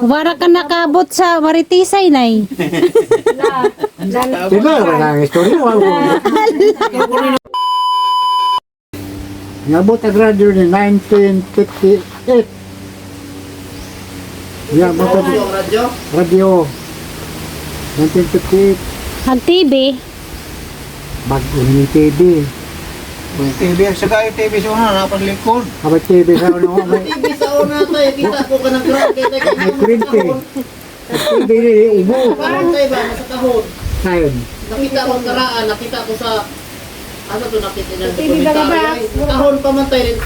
Wala ka nakabot sa Maritisay, nay. Sila, wala ang istorya. Nabot ang radio ni 1958. Yeah, basta radio. 1958. Ang TV. Bago ni TV. TV, saka yung TV sa una, napanlikod. Abay TV sa ano, may TV sa una tayo, kita ko ka ng ground, kita ka may printing. TV ni ubo. Parang tayo ba, nasa kahon. Sayon. Nakita ko ang karaan, nakita ko sa, ano to nakita ng dokumentaryo. Kahon pa man tayo rin.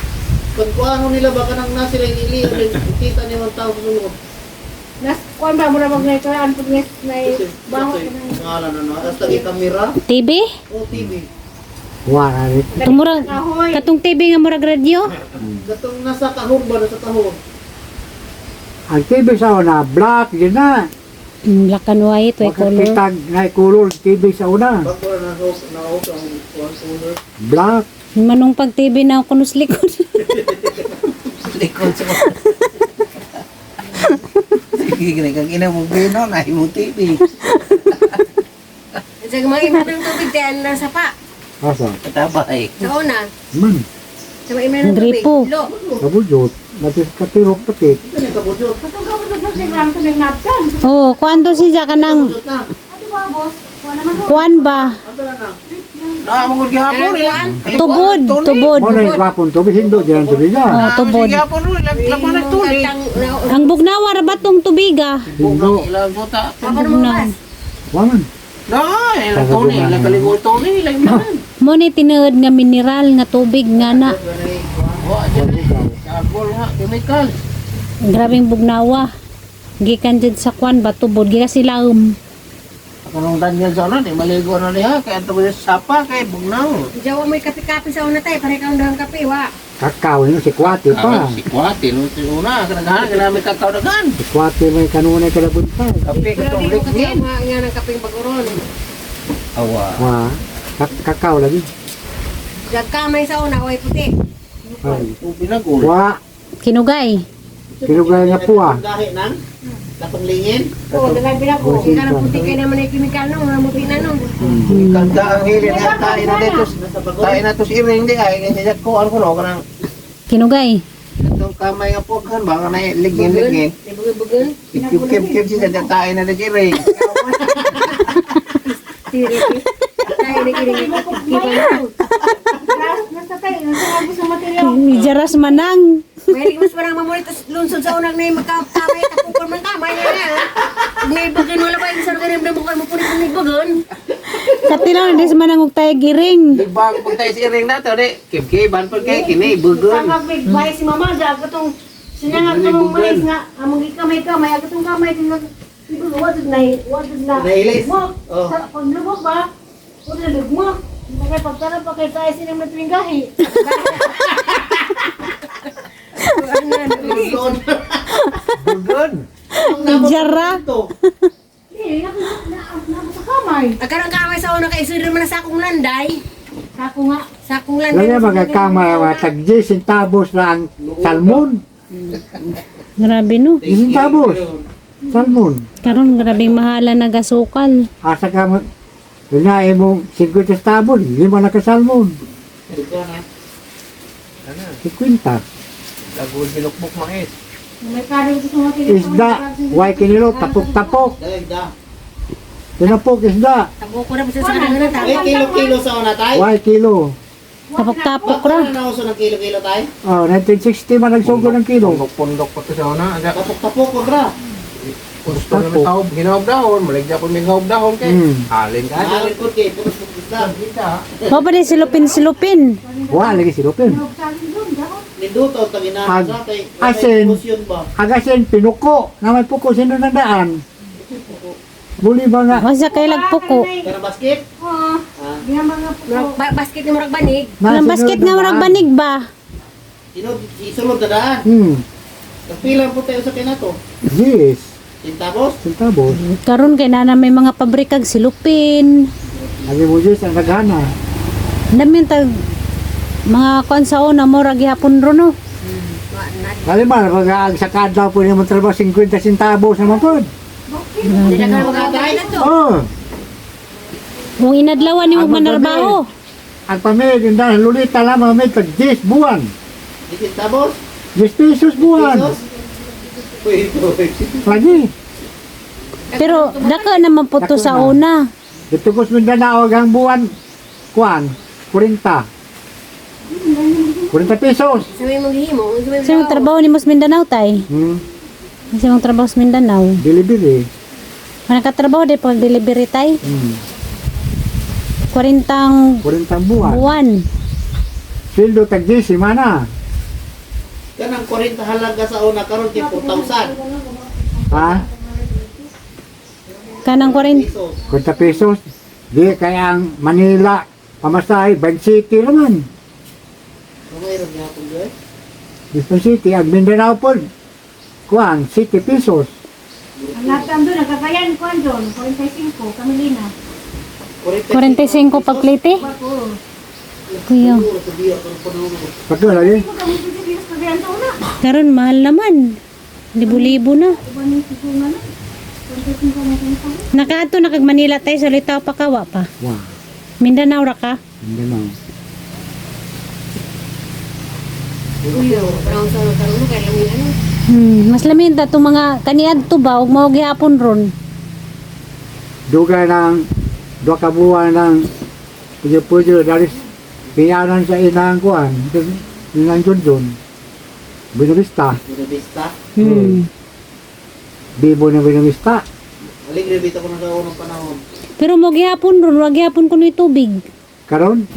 Kung ano nila ba ka nang nasila yung iliyo rin, kita niya man tao sunod. Kuan ba mo na magnaituan pag may baho ka na. Ngalan ano, tapos lagi kamera, TV? o TV. Wala rin. Tumurag, katong TV nga murag radyo? Gatong nasa kahon ba, nasa kahon. Ang TV sa una, black, yun na. Black and white, way color. Makakitag na color TV sa una. Bago na na-hook ang one color. Black. Manong pag TV na ako nus likod. Likod sa sige, kang ina mo bino, na mo TV. Sa mga iman ng tubig tayo nasa pa. Asa? Katabay. Sa una. Man. Sa mga iman ng tubig. Gripo. Lo. Kabujot. Natis katirok patit. Ito na kabudyo. Katong kapag nagsigram ko ng napsan. Oh, kuando siya ka nang Kabudyo na. Ate ba, boss? Kuha naman ko. kuan ba? Ano na? Naamagod gihapon ilan. Tubod, tubod. Mo na yung kapon to, hindo dyan to biga. Oh, tubod. Gihapon ro, laman na tuli. Ang bugnawa ra ba tong tubiga? Hindo. Ilang buta. Ako na mga Waman. No, ilang tuli, ilang kaligol tuli, ilang man. Mo ni tinuod nga mineral nga tubig nga na. Wa dyan agol nga, chemical. Grabing bugnawa. Gikan jud sa kuan ba tubod gikan sila Kanong danyan sa una, di maligo na niya, kaya ito ko sa sapa, kay bugnaw. Jawa mo kape-kape sa una tayo. Pare ka ang kape, wa. Kakao yun, si Kwate pa. Si Kwati, no, si una, kanagahan, kailangan may kakao dagan. Si Kwate may kanunay kalabunta. Kape ka Pero itong di ko kasi lignin. nga ng kapeng baguron. Awa. Wa. Kakao lagi. Gagkamay sa una, way puti. Ay. Binagol. Wa. kinugay. Kinugay nga po ah. Dahi nang kapanglingin. Oo, dalag ko. Hindi ka na puti kayo naman ay kimikal nung, mga muti na nung. Kanda ang hili na tain na dito. Tain na to si Iring, di ay, ganyan ko, ano ko no, kanang Kinugay. itong kamay nga po, kan ba, kanang ligin. Di bugun-bugun. Kip-kip siya, dyan tain na si Iring. Tiri. Tayo na kiring kipan. Nasa tayo, nasa ako sa material. Jaras manang. May mas parang mamulit, tas lunsod sa unang na yung magkakamay, tapukol man kamay niya na. Pag may bugun, wala pa yung sarang ganyan na bukal mo punit ng bugun. Katilaw na des manang og tayo giring. Nagbang pag tayo si Iring na to, di, kip-kipan pag kay kini, bugon. Sama big bay si mama, dapat itong sinangat itong mais nga, among ikamay-kamay, agad itong kamay, tingnan, wadod na, Nahilis? lugmok. Oh. Sa paglubok ba, wadod na lugmok. Kaya pagkarap pa kay tayo sinang matwinggahi. Bugon. Jara. Eh, ako sa kamay. Agkarang kamay sa una kay isunod naman na sakong landay. Sakong landay. Lagi magkakamay mga tagji, sintabos na ang salmon. Grabe no. Sintabos. Salmon. Karon grabing mahala na gasukal. Asa ka mo. Lunae mo 50 tabon, 5 na ka salmon. 50. Dagol bilukbok mais. May karin ko sa mga Isda, way kinilo, tapok-tapok. Dahil Tinapok isda, Tabo ko na po sa kanila na Ay, kilo-kilo sa una tayo. way kilo. Tapok-tapok Bakit ra. na nauso ng kilo-kilo tayo? Oh, 1960 man nagsugo ng kilo. Pundok-pundok pa to sa una. Tapok-tapok ko bra. Gusto na tawag, ginawag dahon, maligya ko may gawag dahon kay. Halin ka. Halin ko kay, punos ko isda. Mo pa din silupin-silupin. Wa lagi silupin. Ninduto, tagina Ag- sa kay. asin. Emosyon ba? Agasin pinuko, naman puko sino na daan. Buli ba nga? Wasa kay lagpuko. Kaya basket? Oo. Ah. Basket ni Murag Banig. Ang basket nga murag banig ba? Isulod na daan. Nagpilang po tayo sa kinato. Yes. Tintapos? Sintabos. Karon kay na may mga pabrikag silupin. Lagi mo yes ang nagana. Dami tag mga kuan sa una mo ra gihapon ro no. Halimbawa, pag sa kadlaw po niya trabaho 50 centavos naman po. Hindi na ka magkakain na to. Oh, Kung inadlawan ni mo Ang manarbaho. ang pamilya din dahil lulita lamang may tag 10 buwan. Isintabos? 10 pesos buwan. Pesos? Pwede. Lagi. Pero daka naman po to Dako sa na. una. Dito ko sa Mindanao ang buwan. Kuan, 40. 40 pesos. Sabi mong himo. Sa mong trabaho ni Mos Mindanao tay. Sa mong trabaho sa Mindanao. Delivery. Nakatrabaho din pag delivery tay. 40 40 buwan. buwan. Sildo tag 10 semana. Kanang 40 halaga sa una, karon kay 4,000 Ha? Kanang 40. pesos. 40 pesos. Di kaya ang Manila, pamasahe, Bag City naman. So, mayroon niya akong doon. Bag City, ang Mindanao po. Kuan, 7 pesos. Ang lahat ang doon, nagkakayan ko doon, 45, Kamilina. 45 pag plete. Ako, Kuya. Siguro, sabi ako ng panahon ko. Pagka lagi. kami sa Diyos na ganito na. Karon mahal naman. Libo-libo na. Iban yung susungan na. 45 na kami. Nakaato na kag Manila tay sa Litaw Pakawa pa. Wah, Mindanao ra ka. Mindanao. Uyo, parang sa karon mo kaya lang ano. Mas lamin ta tong mga kaniadto ba ug mao gihapon ron. Dugay ng 2 ka buwan ng puyo-puyo dari piyanan sa inang kuan. Inang Junjun. Binurista. Binabista. Bibo na binurista. Aling rebita ko na sa unang panahon. Pero mo gihapon ron, wa gihapon kuno tubig. Karon,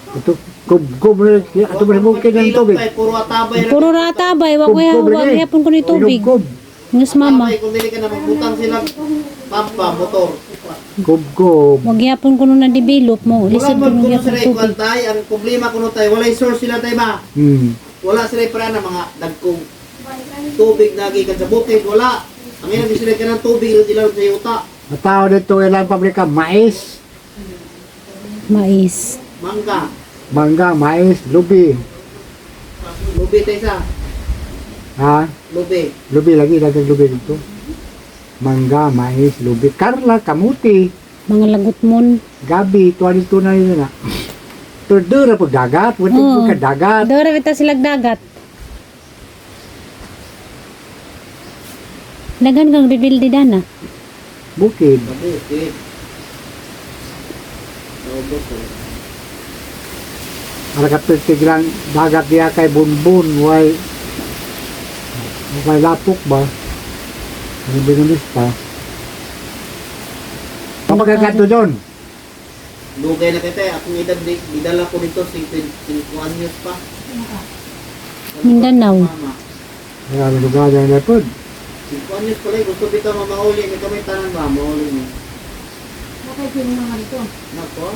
ito, ato ba bukid ng tubig? Tay, puro atabay. Puro ratabay, wa lagi. gihapon kuno tubig. Kub, Ngus mama, Atabay, kung dili ka na magbutang sila, pampa, motor. kub. wa gihapon kuno na develop mo. Wala Lisod man kuno kuno gihapon sila tubig. ikuan tay, ang problema kuno tay, walay source sila tay ba? Wala sila para na mga dagkong tubig na gikan sa bukid, wala. Ang ina sila ka ng tubig ilo sa yuta. Matao dito ilang pabrika, mais, Mais. Mangga, mangga, mais, lubi. lubi tay sa, Ha? lubi. Lubi lagi, dagang lubi dito. Mangga, mais, lubi. Karla, kamuti, Mga lagutmon. gabi, tuwa dito na yun na. Turdura po dagat, wala po ka dagat. Dora kita silag dagat. Dagan kang bibildi dana. Bukid. Bukid. Ubos ko. Para kapiltig lang, dagat diya kay bunbun, way lapok ba? Ano binulista? Ang magagato doon? Lugay na kita, akong edad, didala ko nito, 5 anyos pa. Mindanao. Mama. Kaya lugar na lepod. 5 anyos ko lang, gusto bitaw mamahuli, may kami tanan ba, mahuli mo. Bakit yung mga ito? Nako,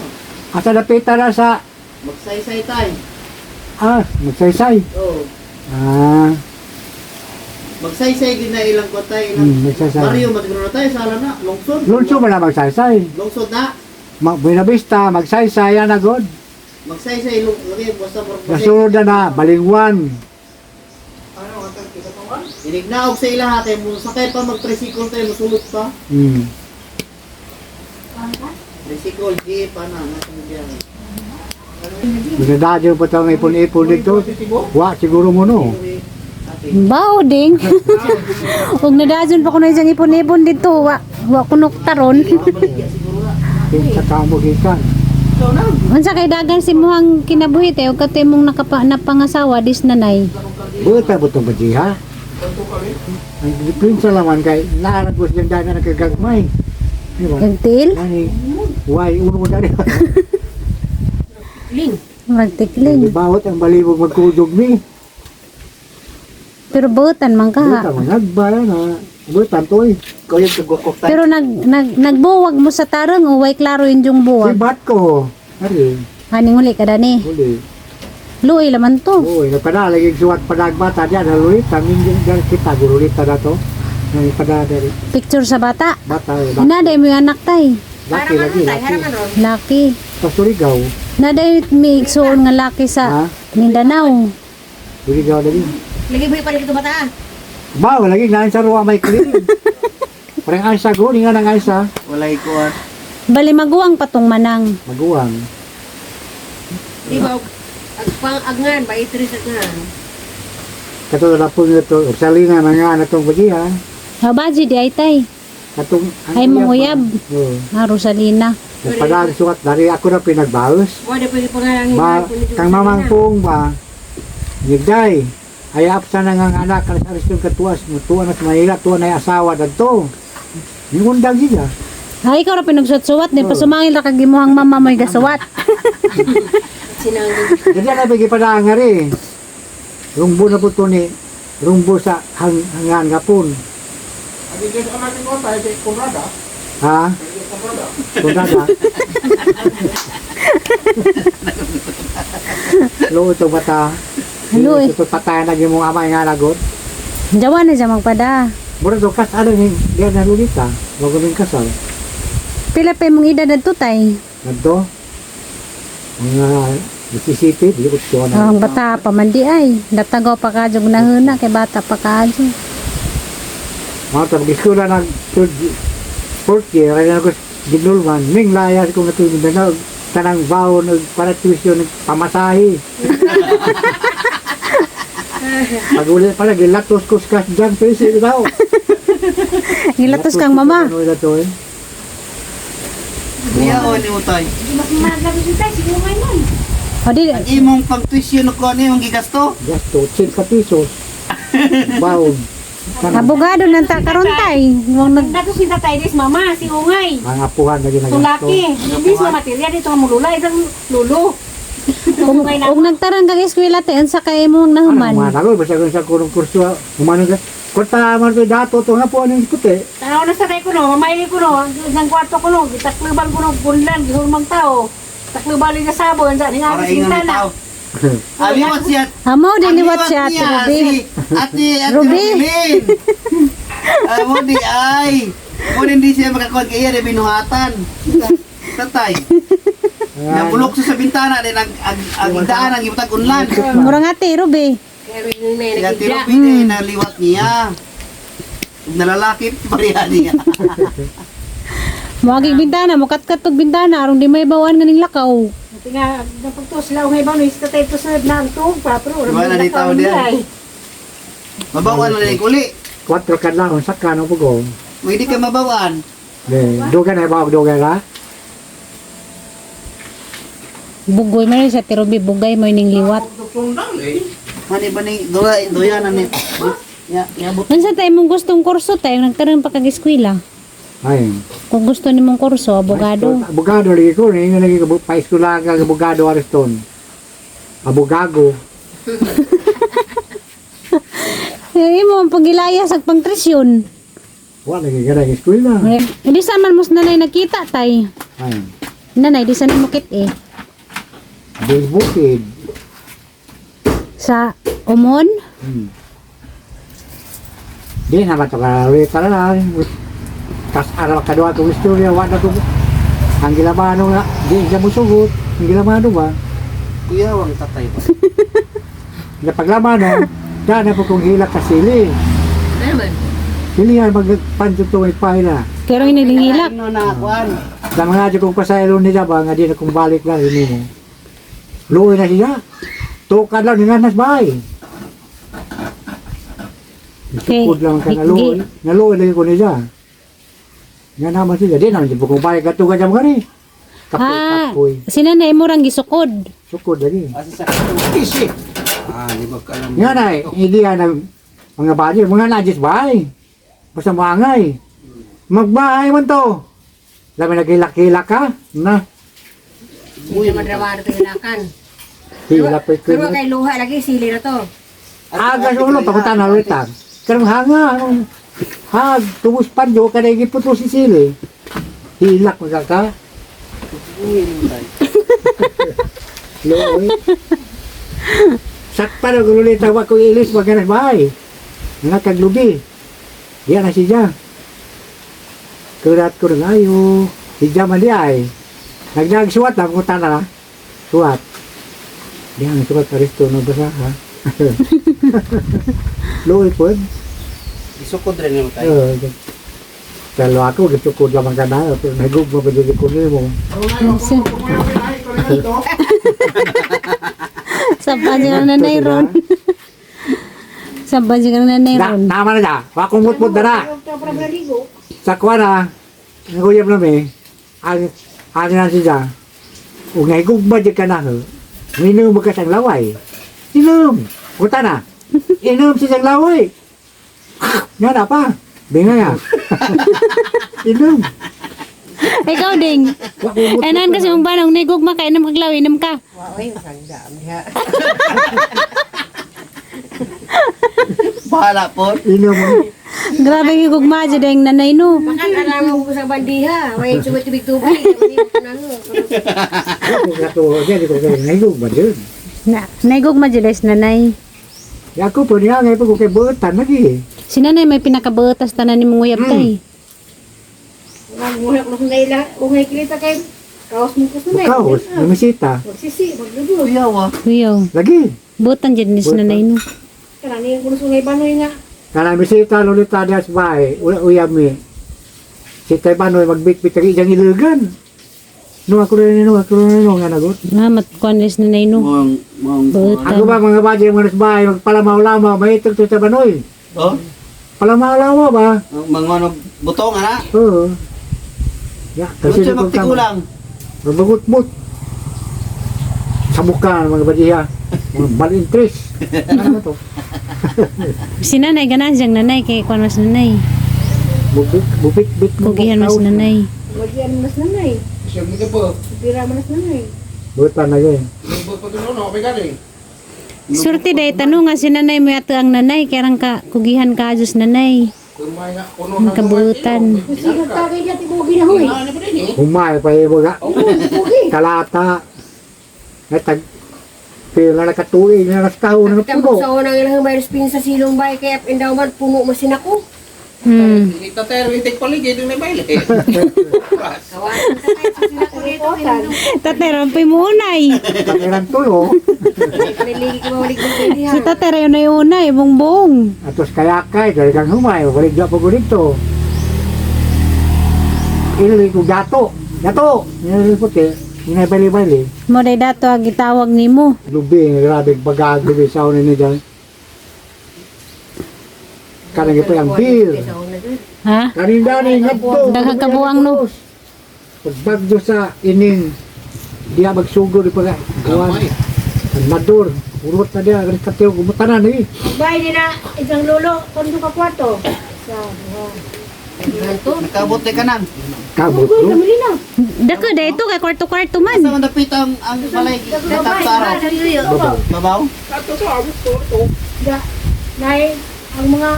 Asa napita na sa, magsaysay tayo. magsaysay. Oo. Magsaysay din na ilang ko tayo. Magsaysay. Mario, magigro na tayo, sala na, lungsod. Lulso ba na magsaysay? Lungsod na. Buenavista, magsaysay, yan na god. Magsaysay, lagi, basta Nasunod na, balingwan. Inignaog sa ilaha tayo, sakay pa mag-tricycle tayo, masulot pa. Tricycle, jeep, ano, nasang biyahe. Binadadyo po itong ipon-ipon dito. Wa, siguro mo no. Bao ding. Ug nadazon pa kuno isang ipon-ipon dito. Wa kuno taron. Sa kamo gikan. Unsa kay dagan si muhang kinabuhi tay ug katay mong napangasawa dis nanay. Buta po itong bajiha. Ang dipinsa laman kay naarag ko siyang dana nagkagagmay. Di ba? Agtil, Nani, why, uno na rin. Ling. magtikling. Bawat ang balibog magkudog ni. Pero butan man ka. Buta, managbaya na. Buta, toy. Ikaw yung tugokok tayo. Pero nagbuwag mo sa tarong o way klaro yung buwag. Sibat ko. Ari, Aning uli ka dani. huli. Luoy laman to. Uy, nagpadalagig suwat panagbata diyan. Halulita, mindig dyan kita. Gurulita na to. Nagpadalagig. Picture sa bata. Bata, Naday mo yung anak tay. laki, laki, laki. Haraman ron. Laki. Pasurigaw. Naday may igsuon nga laki Ha? sa Mindanao. Dili gaw dali. Lagi ba pa rin ito bata? Bawa lagi ngayon sa ruwa may clean. Parang aysa go, nga nang aysa. Walay kuan. Bali maguwang patong manang. Maguwang. Di ba? Agngan, ba itris agngan. Katulad na po nito, salina na nga na itong bagihan. Habaji di ay tay. Katong, Ay mong uyab. Oo. Ah, Rosalina. Nagpadaan sukat, dari ako na pinagbawas. Wala pwede pangalangin. Kang mamang pong ba, nigday, ay apsa na nga ang anak, alas alas yung katuas, tuwa na sa Manila, tuwa na yung asawa, dagto. Yung undang siya. Ay, ikaw na pinagsuwat-suwat. Di pa sumangil na kagimuhang mama mo'y gasuwat. Sinangin. Jadi na bigi padaan nga rin. Rumbo na po ito ni, rumbo sa hangan nga pun. Abi guys, ang ating kota ay kumrada. Ha? Kundada. Lo ito bata. Lo eh. Ito patayan lagi mong amay nga lagot. Jawa na siya magpada. Mura do kas ano ni dia na lulita. Bago ning kasal. Pila pa mong edad na tutay. Nadto. Mga Mississippi, di ko na. Ang bata pa man di ay. Datagaw pa ka jug nahuna kay bata pa ka jug. Mga tabag-iskula ng fourth year, kaya na ko ginulman, ming layas ko nga ito yung tanang baon para tuition ng pamasahe. Pag-ulit pala, gilatos ko sa dyan, pwede daw. Gilatos kang mama. Ano ito eh? Niya o ni utay. Hindi mas maglabi siya tayo, siguro ngayon. O di, Imong pag-tuition ko ano yung gigasto? Just to, 10 pesos. Baon. abogado ng takaron tay. Wang nag Dato si tatay des mama, si Ungay. Ang apuhan na ginagasto. Tulaki. Hindi sa material dito ang mulula, isang lulo. Ungay na. og nagtarang kag eskwela tay unsa kay mo nahuman. Ano, manalo, basta kung sa kurong kurso, umano ka, kota man ko dato, ito nga po, anong ikuti. Tanaw na sa tayo ko no, mamayli ko no, ng kwarto ko no, gitakluban ko no, gunlan, gihulmang tao. Taklubali na sabon, sa nga Para sa ingon bintana. tao. Aliwat siya. Amo din liwat siya Aliwat niya, Ruby. Ate Ruby. Rubilin. Mo di ay. Mo hindi siya makakuha kaya na binuhatan. Tatay. Nabulok siya sa bintana din ang daan ang ibutag unlan. Murang ate Ruby. Kaya may Kaya Ate nakikita. Ruby na naliwat niya. Ug nalalaki pareha niya. Moagig bintana, mukatkat og bintana aron di may bawan nga ning lakaw. Ito nga, napagtos lang ngayon ba, no, isa tayo to sa nangtong, papro. Wala na tao diyan. Mabawan na rin uli. 4 ka lang, sa kano po ko. Pwede ka mabawan. Dugan na ba, dugan na? Bugoy man siya ti Ruby, bugay mo ning liwat. Hani ba ni doya na ni. Ya, yabot. Unsa tay mong gustong kurso tay nagtarang pa kag eskwela? Ay. Kung gusto nimong kurso, abogado. Abogado lagi ko, ni lagi ko pa eskwela ka abogado areston. Abogago. Imo ang pagilaya sa pangtresyon. Wa lagi ka lagi eskwela. Hindi sa man mos nanay nakita tay. Ay. Nanay di sa nimo kit eh. Di bukid. Sa umon, Di na ba ito ka tas araw kadua itong istorya, wala ko. Ang gilamano nga, di siya musugot. Ang gilamano ba? Kuya wang tatay ba. Napaglamano, daan na po kong hilak ka sili. Ano man? Sili yan, magpansin ito may pahila. pero inilingilak. Ano na kuan. Sa mga dyan kong pasayro nila ba, nga di na kong balik lang, hindi mo. Luoy na siya. Tukad lang, ninganas bahay. Okay. Tukod lang ka naluoy. Naluoy lagi ko niya. Nga naman siya. Di naman siya po kong balik ka tukad niya mga rin. Ah, Kapoy. si nanay mo rang gisukod. Sukod lagi. Asa sa isi. Di ba ka alam. Nga na, hindi yan ang mga bali, mga najis bahay. Basta maangay. Magbahay man to. Labi nagkilak-kilak ka. Na. Hindi naman rawa na ilakan. Hilak pa Pero ito. kay luha lagi, sili na to. Agas ulo, pakutan na ulit. Karang hanga. Hag, tubos panyo, kada igiputo si sili. Hilak mo ka. Looy. Sakpa na gulo nito, wag ko ilis, wag ka na bahay. Nga kaglubi. Diyan na siya. Kurat ko rin ayo. Siya man di ay. Nagsuwat lang kung tana. Suwat. Diyan, suwat ka rito. Nabasa ha. Luoy po. Isukod rin naman tayo. Kalau aku gesukod lamang ka na, pero nagugma pa dili ko nimo. Sapa dyan ang nanay ron. Sapa dyan ang nanay Na, ron. nama na da. Wa ko mutmut dara. Sa kuana, naguyab na mi. Ang na siya. Ug nagugma di ka na. Minum ka sang laway. Minum. Kuta na. Inom si sang laway. Nga na pa. Binga ya. Inom. Ikaw ding. Enan kasi mong banong nigugma ka, inam kaglaw, inam ka. Bahala po. Inom. Grabe yung gugma dyan ding nanay no. Makakalaman ko sa bandiha. May sumat tubig-tubig. Kato, jadi ko kay nagugma dyan. Naigugma dyan des nanay. Ya ako po niya ngay po ko kay butan lagi. Si nanay may pinakabatas tanan ni mong uyab tay. Muhak mo nila. Kung may kilita kayo, kaos mo ko sa nila. Kaos, namisita. Magsisi, maglubo. Kuyaw ah. Kuyaw. Lagi. Butan dyan ni si nanay no. Karani yung kuno sungay banoy nga. Kana bisita lolita dia sabay, uyab mi. Si tay banoy magbitbit kay ijang ilugan. No ako rin nga nagot. Nga matkuan ni si nanay no. Ako Butan. ba mga badya mga sabay magpalamaw-lamaw, mahitog to sa banoy. Oh, Palamaw-lamaw ba? mga ano, butong ana. Oo. Ya, Kasi siya magtigulang. Mabagut-but. Sa mukha mga badya. Mga balintris. Ano to? Si nanay ganan siyang nanay kay kuan mas nanay. Bupit-bit. Kugihan mas nanay. Magyan mas nanay. Siya mo po. Pira mas nanay. Butan na yun. Surti day tanong nga si nanay mo ato ang nanay kaya rang ka kugihan ka ajos nanay. Ang kabutan. Kasi nagtagay dyan, tibugi na huy. Humay pa yung mga kalata. Natag pila na katuig na nastahon na Tapos puno. sa unang ilang may spin sa silong bay, kaya endowman puno masin ako. Kita tayo rintik paligid yung may baile. Kawan, sila ko dito. Tatero pa mo unay. Pangiran tulo. Paniligi ko mawalik ng pwede ha. Si tatero yun na yung unay, bongbong. Atos kaya kay dari kang humay, balik dyan po dito. Ili ko gato. Gato! Nilili ko te. Inay bali-bali. Mo day dato ang gitawag nimo. Lubing, grabe bagagabi sa unin ni dyan. Kanang ito yung beer. Ha? Kaninda ni ngadto. Daghang kabuang no. Pagbagdo sa ining diya magsugod di pala. Kuwan. Ang madur. Urot na diya. Galing katiyo. Gumutanan eh. Bay nila, isang lolo, kondo ka kwarto. Sa, Nakabot ka nang. Kabot Uy, no. kamili na. Dako day ito kay kwarto-kwarto Asa man. man dapit ang balay tataro. Babaw. Babaw. Da, nay, ang mga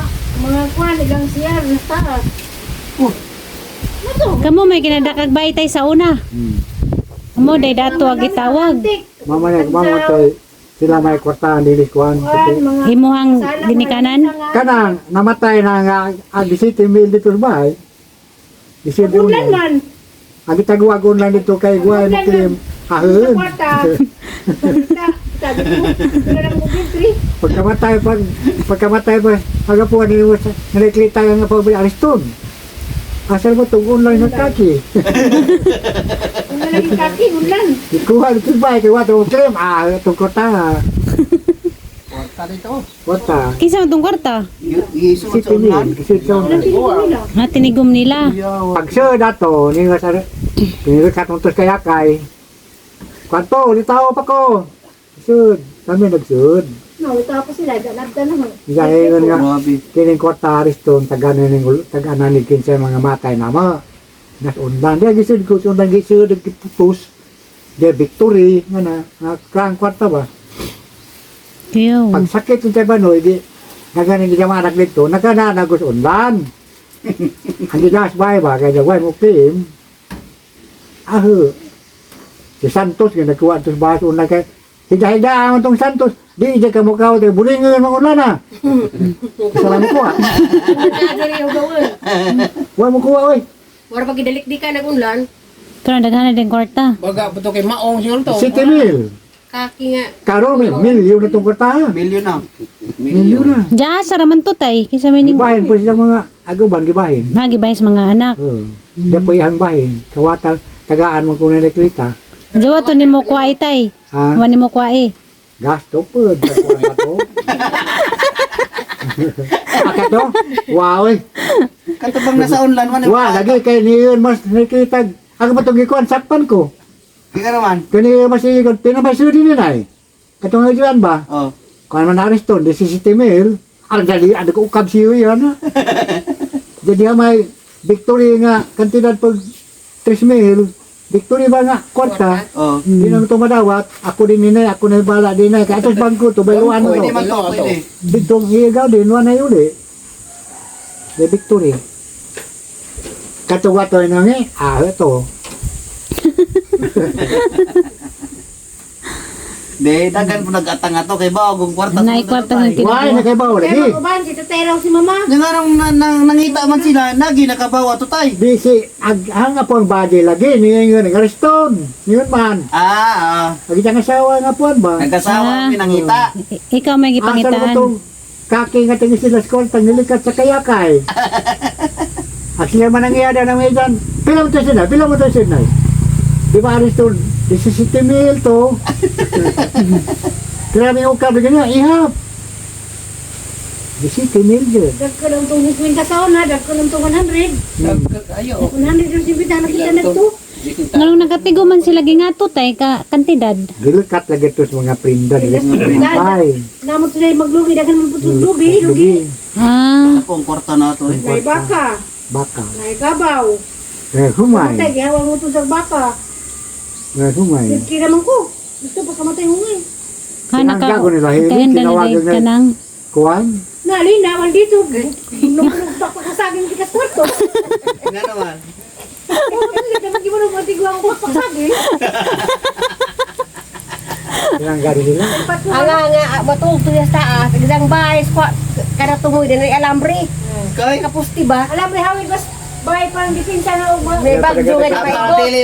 kwan, ilang siyar, nasta. Kamo may kinadakag baytay sa una. Mo day dato ang gitawag. Mamaya mamatay. Sila may kwartahan dili kuwan. Mga Himuhang ginikanan. Kanang namatay na nga ang 17 mil dito sa bahay. 17 ulan mil. man. Ang itagwagon lang dito kay Guay ni Kim. Sa Ahun. kwarta. Sabi ko, wala lang mo pintri. Pagkamatay pa, hagapuan ni mo nareklita nga pa ba ariston. Asal mo tong online na kaki. Wala lang yung kaki, ulan. Ikuha dito ba kay wato claim tong kota. Kota. Kinsa man tong kwarta? Isu City ulan. ni, kasi Ulan nila. Ha tinigom nila. pag sir dato ni nga sa ni ka tong tos kaya kay. Kwanto, litaw pa ko. Sud, kami nagsud. No, tapos sila, ganagda naman. Gayon nga. Grabe. Kining kwarta ariston tagana ni kinsa mga matay nama. Nas undan dia gisud ko undan gisud putus. Dia victory nga na krang kwarta ba. Yo. Pag sakit yung tayo banoy, di naganing di jama anak dito, nagkananagos undan. Ang gigas bay ba, kaya jagway mo kim. Si Santos, kaya nagkuha ito sa bahas undan kay hida-hida ang itong Santos. Di dyan ka mukha ko, bulingan mo ulan na. Salam mo kuha. Nagkagari yung gawin. Huwag mo kuha, oy. Wala pag idalik di ka nagunlan, Karon daghan na din kwarta. Baga po to kay maong siguro to. 70 mil. kaki nga. Karon milyon na tong kwarta. Milyon na. Milyon na. Diya, saraman to tay. Kisa may ning Gibahin po sila mga aguban, gibahin. magibay sa mga anak. Diya po ihang bahin. Kawata, tagaan mo kung naliklita. Diwa to ni mo kuwai tay. Ha? Wani mo kuwai. Gasto po. Takuan na to. Akat to? Wow eh. Katubang nasa online man. Wow, lagi kay niyon mas nakita. Ako ba itong ikuan, sakpan ko. Ika naman. Kani mas ikon, pinabasuri ni nay. Katong ajuan ba? Oh. Kung man areston, di si Mil. Ang dali, ada ko ukab siyo yan. Jadi may victory nga, kantidad pag 3,000. Victory ba nga, kwarta. Oh. Di naman ito madawat. Ako din ninay, ako na bala din nay. Kaya ito's bangko to, bayuan mo Pwede to. man to, pwede. Ditong higaw din, wala na yuli. The victory. Katuwa to yun nga, ito. De, dagan po nag-atang ato kay Bao, kung kwarta Nay, kwarta ng Why, nakabaw lagi. Pero uban, si tatay raw si mama. Yung nga nangita man sila, nagi nakabaw ato tay. Di si, hanga po ang body lagi. Niyan yun, nag-areston. Niyan man. Lagi siyang asawa nga po ba? Nagkasawa kami nangita. Ikaw may Asa naman gipangitaan. itong kaki nga tingin sila skol, nilikat sa kayakay. At sila man ang iyada ng medyan. Pila mo to sila? Pila mo to sila? Di ba areston? 17,000 to. Grabe yung ukab ganyan, ihap. 17,000 din. Dagko lang itong 50 sa una, dagko lang itong 100. 100 yung simpitan na kita nagto. Nganong nagkatigo man sila gingato tay ka kantidad. Dilikat lagi ito sa mga prinda. Ay, Namot sila yung maglugi, dagan mo putong lugi, lugi. lugi. Ah, Ako ang kwarta na to. May baka, Baka. may gabaw. Humay. Matay, gihawang mo ito sa baka. Humay. Kira man ko. Gusto pa kamatay hungay. kana ka. Sinangga ko nila, hindi, Kaya tinawagan dali na- ka nang Kuwan? Nalina, wal dito. Nung pakasagin kita kwarto. Nga naman. Hindi mo nang matigwa ang pakasagin. Sinangga rin nila. Nga, matulog to yung taas. Isang bahay, kada tumoy din ay alambre. Kay, Kapusti ba? Alambre, hawid bas bahay parang dipinsa na ugma. May bagyo nga pa ito. dili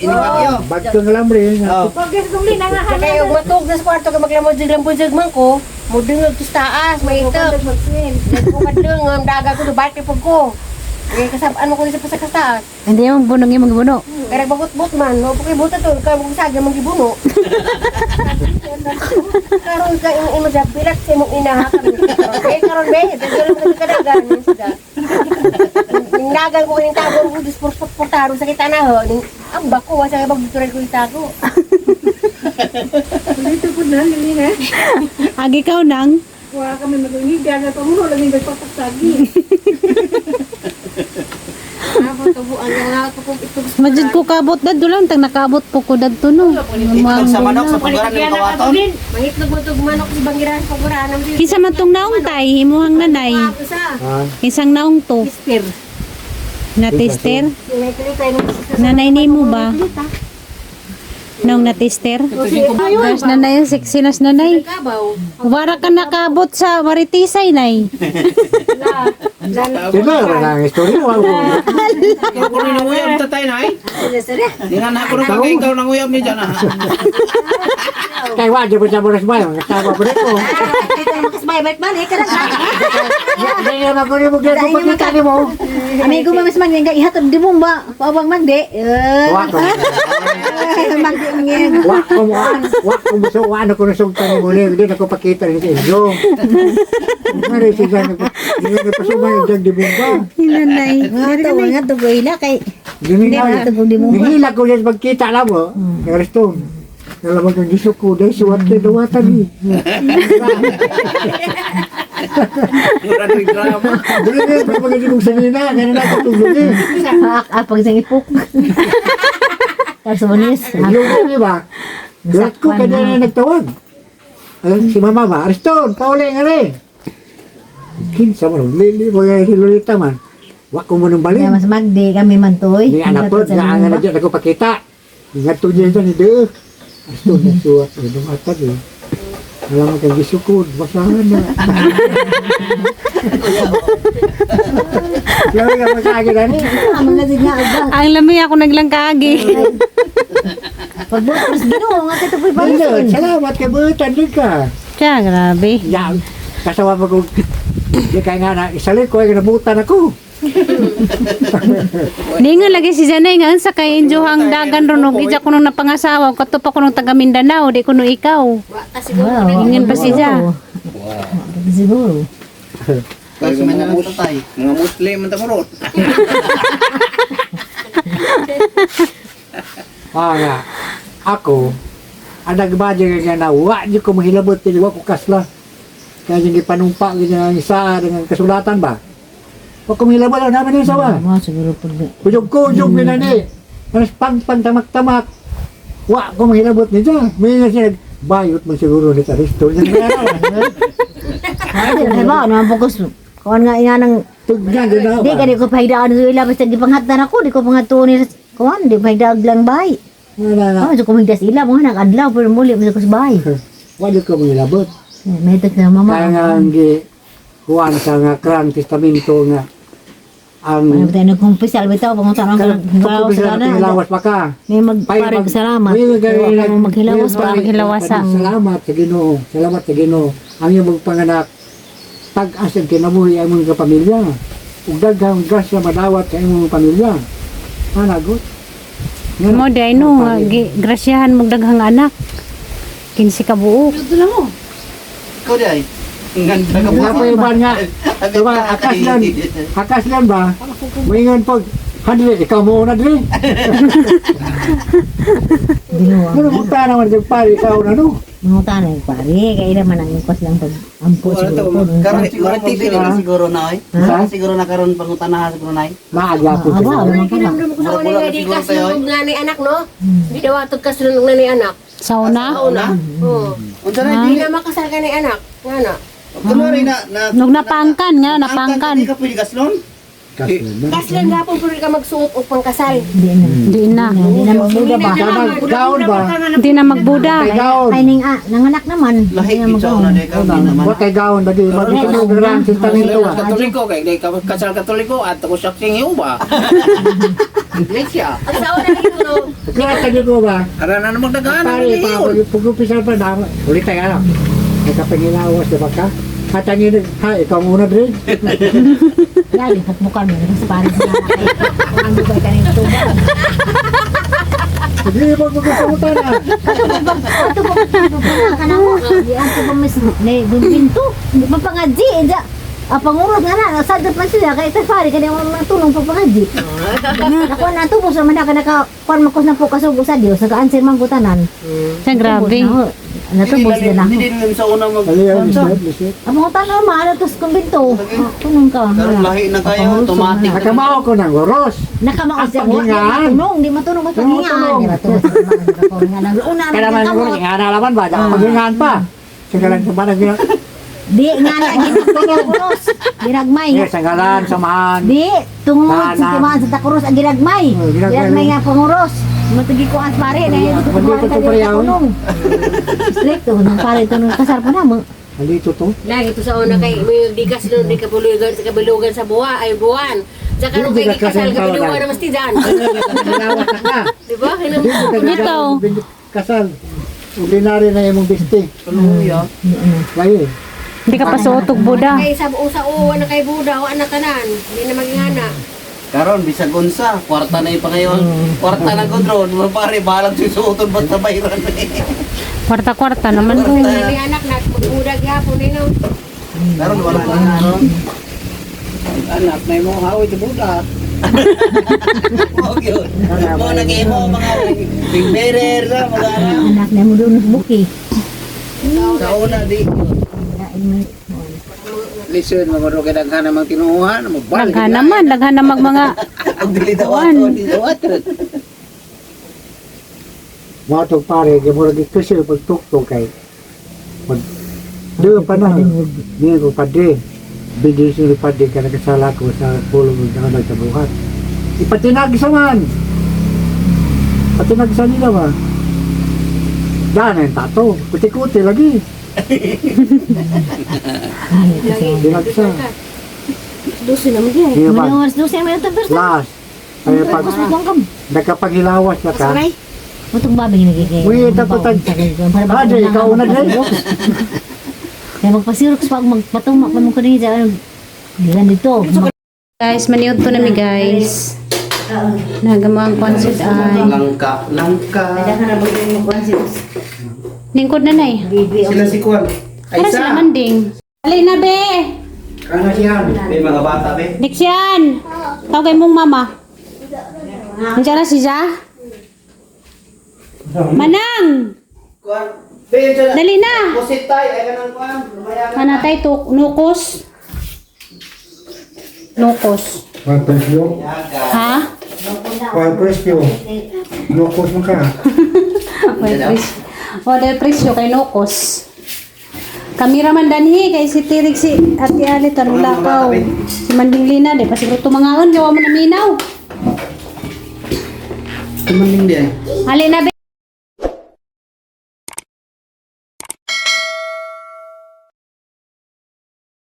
inibagyo. Bagto ng lambre. Oh. Pag gusto kong lina nga kaya yung matulog sa kwarto ka maglamod-lamod man ko. Mudungog to sa taas, may itak. Nagpumadung, ang daga ko, dubay kipag ko. Kaya kasabaan mo ko sa taas. hindi mo bunong yung magbuno. Kaya bagot-bot man, no? Pagkay buta to, kaya mong sagya mong gibuno. Karon ka yung imo sa bilat sa imong inahakam. Kaya karon be, dagol mo kadagan yung sida. Ningdagan ko ning tago ko disportaro sa kita na ho. Ning amba ko sa ibang bituray ko itago. Dito po na nilina. Agi ka nang Wa kami magunigan na pamuno lang yung pagpapagsagi. Ako tubuan yung lahat ko ito. Majud ko kabot dad lang tag nakabot po ko dadto no. Itlog sa manok sa pagkaran ng kawaton. Mangitlog mo tug manok si Bangiran paguraan ng Kisa man tong naong tay imuhang nanay. Ah, Isang naong to. Mister. Na tester. May tayo ng Nanay nimo ba? Naong na tester. Gas nanay sinas nanay. kabaw. Wara ka nakabot sa Maritisay nay. sila ang istorya. Ikaw ko rin ang uyab tatay na eh. Di nga na ako nung pagka ikaw ng uyab ni dyan ah. Kaya wajib sa boras bayo. Kasama ko rin ko. Dito na makasbay-balik ka na. Hindi nga na ko rin mo dito pagkita ni mo. Amigo mamis man nga ihatod di mo ba? Pawang magde. Wako. Magde ngin. Wako mo so ano ko nasugtan ni mo ni. Hindi na ko pakita rin sa inyo. Mari siya na pasumay yung di bumba. Nanay. Nga tugoy na kay Nihila ko yan magkita alam mo. Yung resto. Nalaman kang giso ko dahil suwat na dawatan ni. Murang rin drama. Dali na yung pagkakit kong sanina. Ganun na katulog eh. pag sang ipok. Karsonis. Yung di ba? Lahat ko kanya na nagtawag. Si mama ba? Ariston, pauli nga rin. Kinsa man, lili mo yung hilulita man. Wako mo nang balik. Mas magde kami man toy. Ni anak po, nga nga na dyan ako pakita. Ingat to dyan dyan, hindi. Ariston, nagsuwat. Ano matag eh. Alam mo kang gisukod, basahan na. Lawi ka magkagin na ni. Ang lami ako naglangkagi. Pagbukas Ginoo nga kay tupoy Ayun, palason. salamat kay buutan din ka. Siya, grabe. Yan, kasawa pa ko, di kaya nga na, isalit ko ay nabutan ako. Di nga lagi si Janay nga sa kay enjohang dagan ron og ija ko nung napangasawa kato pa ko nung taga Mindanao di ko no ikaw. Ingin pa siya. Siguro. Kasi may nalang tatay. Mga Muslim ang tamurot. Nga, ako, ang nagbadya nga na, di ko mahilabot, di ko kasla. Kaya yung ipanumpa, ganyan ang isa, dengan kasulatan ba? Huwag ko mahilabot, naman yung sawa. Mo siguro pag Kujog-kujog, pinani. Tapos pang-tamak-tamak. Wa ko mahilabot niya. May nga siya nagbayot mo siguro ni Karisto. ay ba naman fokus. Kuan nga nga nang Tugyan din na di ba? ka di ko pahidaon sa ila basta gipanghatdan ako di ko pangatuon ni kuan di pahidaog lang bay. Nga. Oh, so kumigdas ila mo nang adlaw pero muli mo sa bay. Wala ko mahilabot. May tag sa mama. Kaya nga ang kuwan sa nga krang testamento nga ang Ano tayo nagkumpisal bitaw pangutan ang hilawas pagkubisa ka na na. hilawas pa ka. May magparig salamat. Huwag mo maghilawas pa. maghilawasa. Salamat sa Ginoo. Salamat sa Ginoo. Ang iyong panganak tag-as ang kinabuhi ang mga pamilya. Ug daghang grasya madawat sa imong pamilya. Managot. Mo di ay no, grasyahan mong daghang anak. 15 ka buok. Ikaw di ay. Ang ganda ka Wala pa iban nga. Diba, akas lang ba? Maingon pag, Hadri, ikaw mo una, Dri. Ginawa. Ano mo ta naman yung pari, ikaw na, no? Mangutan ang pare kay ila man ang impas lang pag ampo siguro. Karon siguro magdili na siguro na ay. Siguro na karon pangutanahan siguro na ay. Maaga po Aba, siya. wala ka na. Kinamdam ko sa una nga di kasunod nga ni anak no. Di daw atog kasunod nga ni anak. Sa una? Una. Oo. Unsa na Di di? na makasal ka ni anak. Nga na. Kunwari na Nung napangkan nga, napangkan. Hindi ka pwede kaslon? Kaslan gapon puro ka magsuot og pangkasal. Di na. Di na. Di na magbuda ba? Gaon ba? Di na magbuda. Kay gaon. Ay ning nanganak naman. Lahi Di na kita magbuda. na di ka naman. Wa kay gaon, lagi. Magkakaroon sa talento. Katoliko kay di ka kasal Katoliko at ako saksing Jehova. Iglesia. Ang sao na ito. Kaya tayo ko ba? Ara na namang daghan Pare, pag-umpisa pa na, ulit tayo ano. May kapangilawas, di ba ka? Katangin, ha, ikaw muna, Dre. Yan, pukpukan mo. Kasi parang sinanakay. Kung ang bugay ka nito tuba. Hindi mo magkakutan na. Ito po, ka na mo. Di ato pa mas, binto. Hindi pa pangadji. Pangurot nga na, sadot man sila. Kaya sa pari, kaya mo matulong pa pangadji. Nakuha na ito po, sa manaka nakakuan makos na po kasubo sa Diyos. Naka-answer man kutanan. Siya, grabe. Natubos din ako. Hindi din sa una mag... Aliyan, lisip. Ang mga tanong, mahal ito sa kumbinto. Tunong ka. Karon lahi na kayo, automatic. Nakamaw ko ng oros. Nakamakas siya. Ang paghingaan. Di matulong ba paghingaan? Di matulong. Kaya naman siguro, kaya nalaman ba? Tsaka maghingaan pa. Sige lang sa parang gina. Di nga na ginagmay. Ginagmay. Yes, ang galan, samahan. Di, tungod Nana. sa timaan sa takuros ang ginagmay. Ginagmay. Ginagmay nga panguros. Matagi ko ang pare na yun. Mandito to pare ako. Strict to, nung pare ito nung kasar po na mo. Malito to. Lagi to sa una kay may dikas no di kabulugan sa kabilugan sa buwan. Sa karon kay kasal kabilugan na mas tiyan. Nalawas na ka. Di ba? Dito. Kasal. Ordinary na yung biste. Hallelujah. Kaya eh. Hindi ka pa suotog buda. Kay sa uwa na kay Buda o anak tanan. Di na maging ana. Karon bisag unsa, kwarta na pa ngayon. Kwarta na ko drone, mga pare balag susuoton basta bayran. Kwarta-kwarta naman ko. Ni anak na magbuda gyapon ni no. Karon wala na karon. Anak may mo hawi sa Buddha. Mo gyud. Mo nag-imo mga big bearer na mga ano. Anak na mo doon sa buki. Sa una di. Listen, magano kay daghan namang tinuhan, magbalik. Daghan naman mga Ang dili daw ato, di daw ato. Mga itong pare, kaya mo lagi kasi pagtuktok kay mag doon pa na, niya ko padre, bigyan siya ni padre ka nakasala ko sa pulong ng nagtabuhat. Ipatinag sa man! Patinag sa nila ba? Daan yung tato, kuti-kuti lagi. Dinagsa. Dosi naman yan. Sige ba? Mga oras dosi naman ito. Last. Kaya pag Tapos may kongkam. nakapaghilawas na ka, Utong babing nagigay. Uy, tapos Ada, ikaw na dahil. Kaya magpasirox pa, magpatumak pa mo ko rin dyan. Ganito. Guys, maniud to nami guys. Nagamang konsit ay. Langka. Kaya na bagay mo kung sirox. Lingkod na nay. Sila si Kwan. Ay, Para sila manding. Alay na be. Ano siyan? May mga bata, be. Diksyan. Tawagay mong mama. Nandiyan na si Ja? Manang! Kwan. Be, yun dyan. Dali na! Pusit tayo. Ay, kanang Kwan. Lumayagan. Manatay to, nukos. Nukos. Kuan presyo. Yaga. Ha? Kuan presyo. Nukos mo ka. Wala presyo kay nukos. Kameraman danhi kay si Tirig si Ate Ali Tarulakaw. Si Manding Lina, di pa siguro tumangaon, gawa mo na minaw. Tumanding din. Ali na be.